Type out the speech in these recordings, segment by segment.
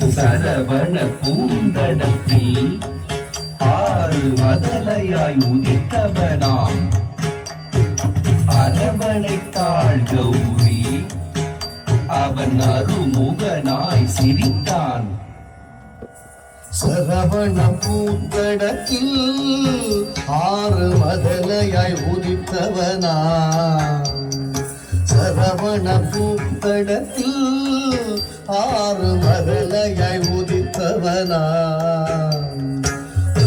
சரவண பூந்தடத்தில் ஆறு மதலையாய் உதித்தவனாம் அரவணைத்தாள் கௌரி அவன் அருமுகனாய் சிரித்தான். சரவண பூந்தடத்தில் ஆறு மதலையாய் உதித்தவனா சரவண பூந்தடத்தில் ஆறு மதலையாய் உதித்தவனா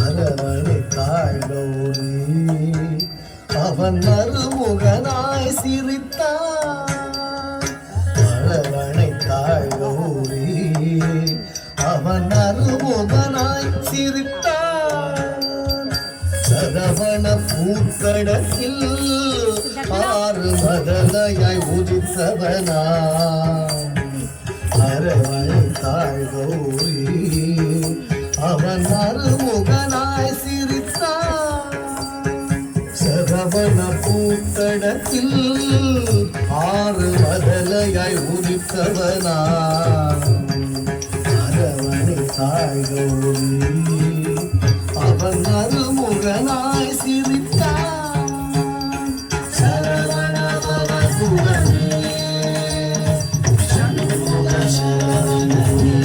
அரவணைத்தாள் கௌரி அவன் அருமுகனாய் சிரித்தான். அரவணைத்தாள் கௌரி அவன் அருமுகனாய் சிரித்தான். சரவண பூக்கடத்தில் ஆறு மதலையாய் உதித்தவனா அரவணைத்தாள் கௌரி அவன் அருமுகனாய் சிரித்தான். சரவண பூக்கடத்தில் ஆறு மதலையாய் உதித்தவனா அரவணைத்தாள் கௌரி அவன் அருமுகனாய் சிரித்தான். சரவண பவகுகனே சண்முக சரவணனே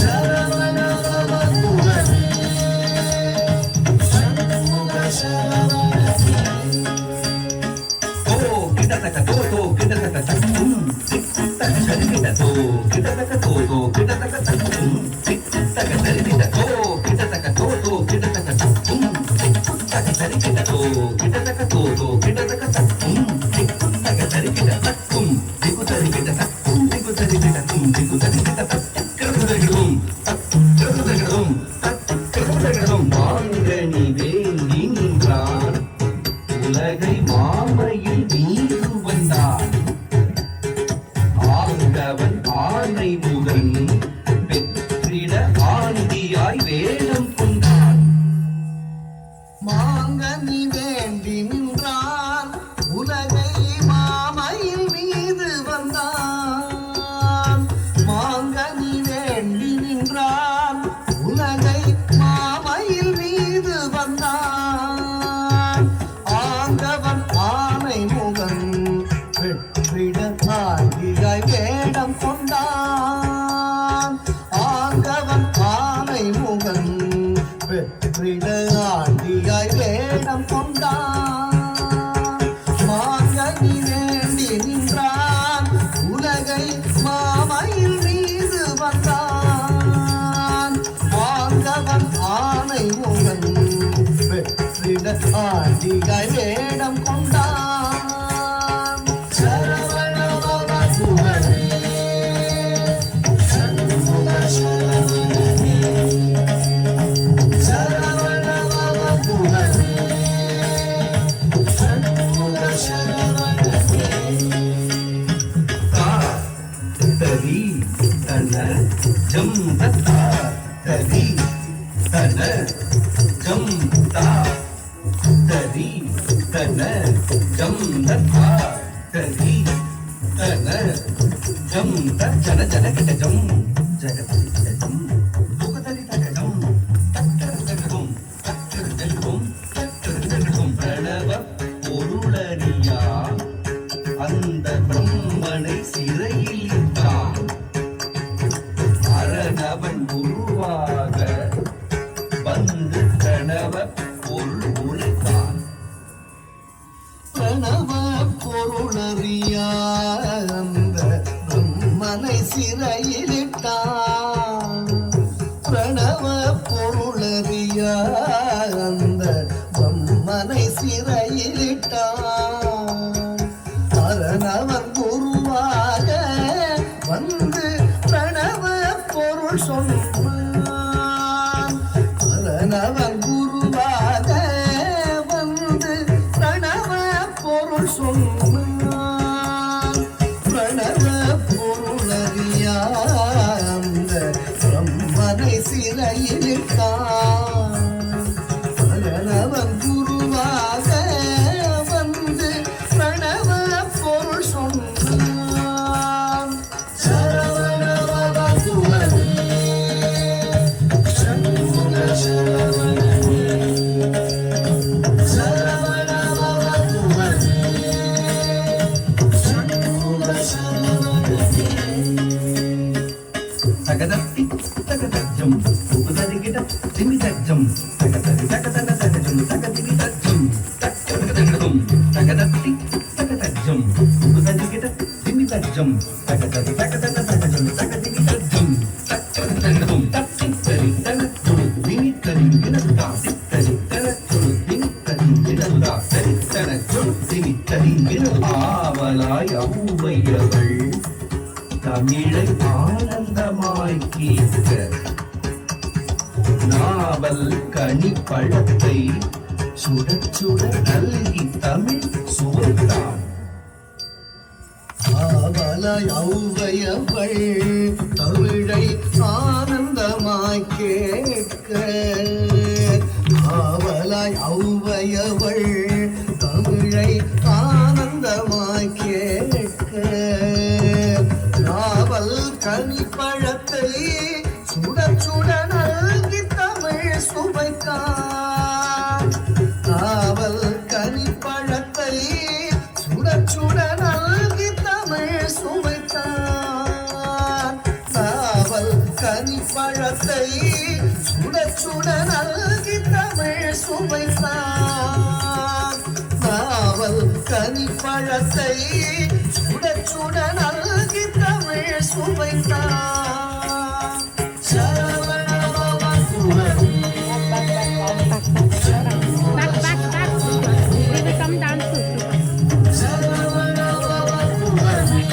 சரவண பவகுகனே சண்முக சரவணனே. ஓ கிடதக தோ கிடதக தக்கும் திக்குத்தக சரிகிட தோ கிடதக தோ கிடதக தக்கும் திக்குத்தக சரிகிட தோ கிடதக தோ கிடதக தக்கும் திக்குத்தக சரிகிட தோ கிடதக தோ கிடதக தக்கும் திக்குத்தக சரிகிட தக்கும் திக்கு சரிகிட தக்கும் திக்கு சரிகிட தக்கும் திக்கு சரிகிட தக்கும் தக்கும் தக்கும் மாங்கனி வேண்டி நின்றான் உலகை மாமையில் நீரு வந்தான். ஆங்கவன் ஆனை முகன் பெற்றிட ஆண்டியாய் வேடம் கொண்டான். மாங்கனி வேண்டி நின்றான் உலகை மாமையில் மீது வந்தான். மாங்கனி வேண்டி நின்றான் உலகை மாமையில் மீது வந்தான். ஆங்கவன் ஆனை முகன் வெற்றிட ஆண்டியாய் வேடம் கொண்டான். ஆங்கவன் ஆனை முகன் வெற்றிட ஆண்டியாய் வேடம் கொண்டான். மாங்கனி வேண்டி நின்றான் உலகை மாமையில் மீது வந்தான். ஆங்கவன் ஆனை முகன் வெற்றிட ஆண்டியாய் வேடம் கொண்டான். சரவண பவகுகனே சண்முக சரவணனே சரவண பவகுகனே சண்முக சரவணனே. தரி தன ஜம் தத்தா தரி தன ஜம் தா தரி தன ஜம் தத்தா தரி தன ஜம் த ஜன ஜன கிட்ட ஜம் ஜகதி கிட்ட ஜம் துகதரி தக ஜம் தக்கர தகதும் தக்கர தகதும் தக்கர தகதும் பிரணவ பொருளறியா அந்த பிரம்மனை சிறையில் இட்டான். அரணவன் குருவாக வந்து கணவ பொருள் உரைத்தான். பிரணவ பொருளறியா அந்த பிரம்மனை சிறையிலிட்டான். பிரணவ பொருளறியா அந்த பிரம்மனை சிறையிலிட்டான். அரணவன் குருவாக வந்து பிரணவ பொருள் சொன்னான். அரணவன் குருவாக வந்து பிரணவ பொருள் சொன்னான். பிரணவ பொருளறியா கையிலிட்டான் சரணவன் குருவாக வந்து பிரணவ பொருள் சொன்னான் சரவணபவ குமரே சண்முக சரவணனே சரவணபவ குமரே சண்முக சரவணனே தகதத்தி தகதஜம் உபதரிகிட திமிதஜம் தகதரி தகதன தகஜம் தகதிவி தஜம் தகதகதம் தகதத்தி தகதஜம் உபதரிகிட திமிதஜம் தகதரி தகதன தகஜம் தகதிவி தஜம் தகதகதம் தத்தித்தரி தனத்துடு திமித்தரி வினதுதா தித்தரி தனத்துடு திமித்தரி வினதுதா தரித்தனத்துடு திமித்தரி வினது ஆவலாய் அவ்வையவள் தமிழை ஆனந்தமாய் கேட்க நாவல் கனி பழத்தை சுட சுட நல்கி தமிழ் சுவைத்தான் ஆவலாய் ஔவையவள் தமிழை ஆனந்தமாய் கேட்க ஆவலாய் ஔவையவள் தமிழை ஆனந்தமாய் கேட்க நாவல் கனி பழத்தை சுட சுட நல்கி தமிழ் சுவைத்தான் நாவல் கனி பழத்தை சுட சுட நல்கி தமிழ் சுவைத்தான் நாவல் கனி பழத்தை சுட சுட நல்கி தமிழ் சுவைத்தான் நாவல் கனி பழத்தை சுட சுட நல்கி Tamil சுவைத்தான் Saravanabhava குமரே Back. We will come down to. Saravanabhava குமரே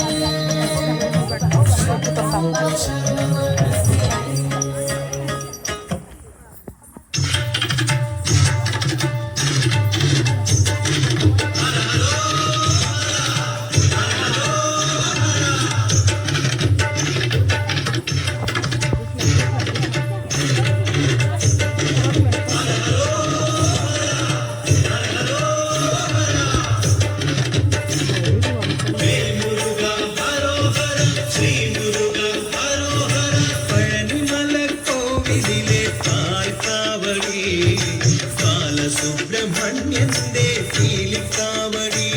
സുബ്രഹ്മണ്യന്റെ പീലിക്കാവടി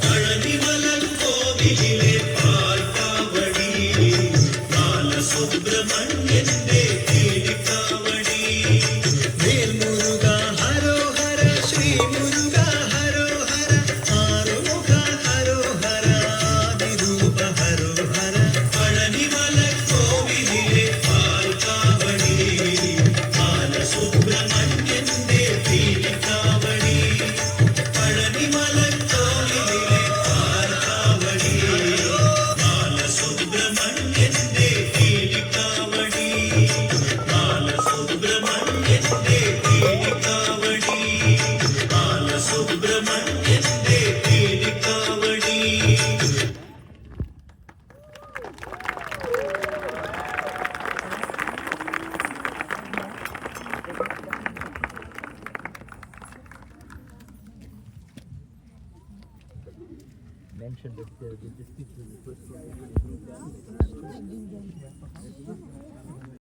പഴനിമലൻ കോവിലിലെ പാൽക്കാവടി ബാലസുബ്രഹ്മണ്യന്റെ പീലിക്കാവടി Vel Muruga ഹരോഹര Shri Muruga ഹരോഹര Arumukha ഹരോഹര ആദിരൂപ ഹരോഹര പഴനിമലൻ കോവിലിലെ പാൽക്കാവടി ബാലസുബ്രഹ്മണ്യന്റെ പീലിക്കാവടി പഴനിമലൻ കോവിലിലെ പാൽക്കാവടി ബാലസുബ്രഹ്മണ്യന്റെ പീലിക്കാവടി ബാലസുബ്രഹ്മണ്യന്റെ പീലിക്കാവടി ബാലസുബ്രഹ്മണ്യന്റെ പീലിക്കാവടി mentioned that the dispute with the first one.